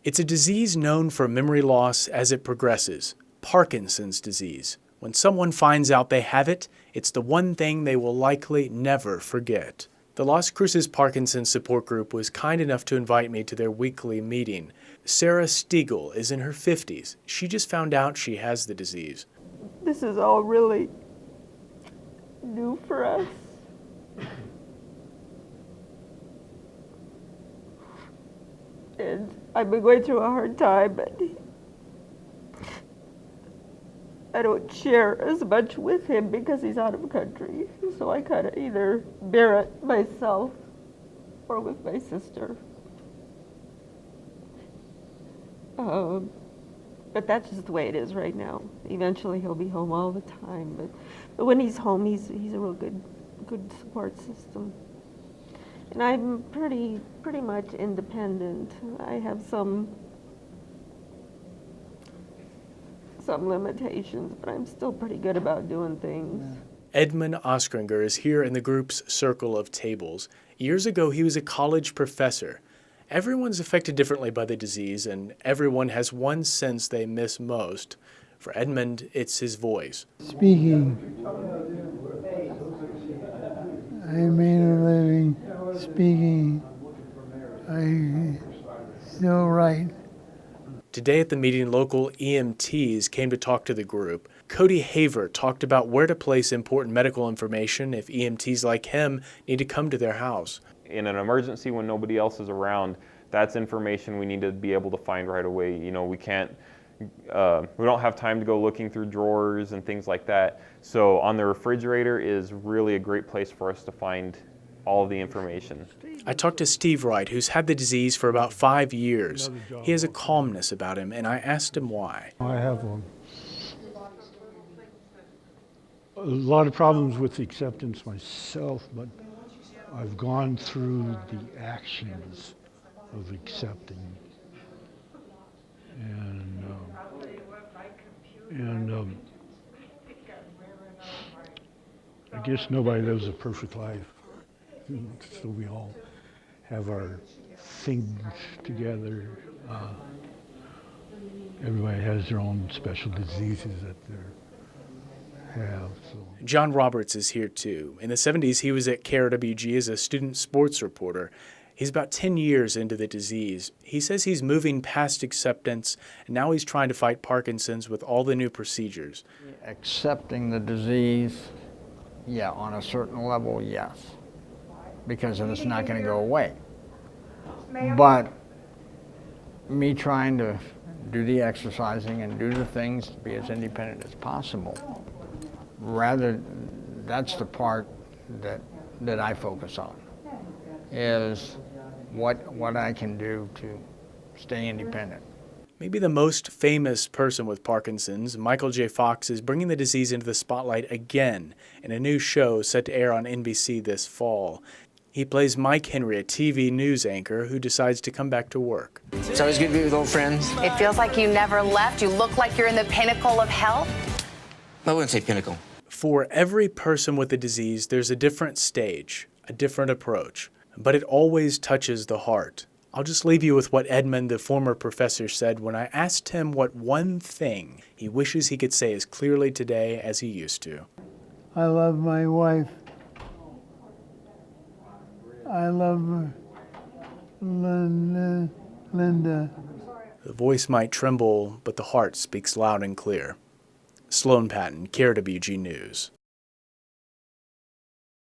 It's a disease known for memory loss as it progresses, Parkinson's disease. When someone finds out they have it, it's the one thing they will likely never forget. The Las Cruces Parkinson Support Group was kind enough to invite me to their weekly meeting. Sarah Stegall is in her 50s. She just found out she has the disease. This is all really new for us. And I've been going through a hard time, but I don't share as much with him because he's out of the country. So I kind of either bear it myself or with my sister. But that's just the way it is right now. Eventually he'll be home all the time, but when he's home, he's a real good support system. And I'm pretty much independent. I have some limitations, but I'm still pretty good about doing things. Edmund Osranger is here in the group's circle of tables. Years ago, he was a college professor. Everyone's affected differently by the disease, and everyone has one sense they miss most. For Edmund, it's his voice. Speaking. I made a living speaking. I still write. Today at the meeting, local EMTs came to talk to the group. Cody Haver talked about where to place important medical information if EMTs like him need to come to their house. In an emergency when nobody else is around, that's information we need to be able to find right away. You know, we don't have time to go looking through drawers and things like that. So on the refrigerator is really a great place for us to find all of the information. I talked to Steve Wright, who's had the disease for about 5 years. He has a calmness about him, and I asked him why. I have a lot of problems with acceptance myself, but I've gone through the actions of accepting. And I guess nobody lives a perfect life. So we all have our things together. Everybody has their own special diseases that they have. So. John Roberts is here too. In the 70s, he was at KRWG as a student sports reporter. He's about 10 years into the disease. He says he's moving past acceptance, and now he's trying to fight Parkinson's with all the new procedures. Accepting the disease, yeah, on a certain level, yes, because it's not going to go away. But me trying to do the exercising and do the things to be as independent as possible, that's the part that I focus on, is what I can do to stay independent. Maybe the most famous person with Parkinson's, Michael J. Fox, is bringing the disease into the spotlight again in a new show set to air on NBC this fall. He plays Mike Henry, a TV news anchor who decides to come back to work. It's always good to be with old friends. It feels like you never left. You look like you're in the pinnacle of health. I wouldn't say pinnacle. For every person with the disease, there's a different stage, a different approach, but it always touches the heart. I'll just leave you with what Edmund, the former professor, said when I asked him what one thing he wishes he could say as clearly today as he used to. I love my wife. I love her. Linda. The voice might tremble, but the heart speaks loud and clear. Sloan Patton, KRWG News.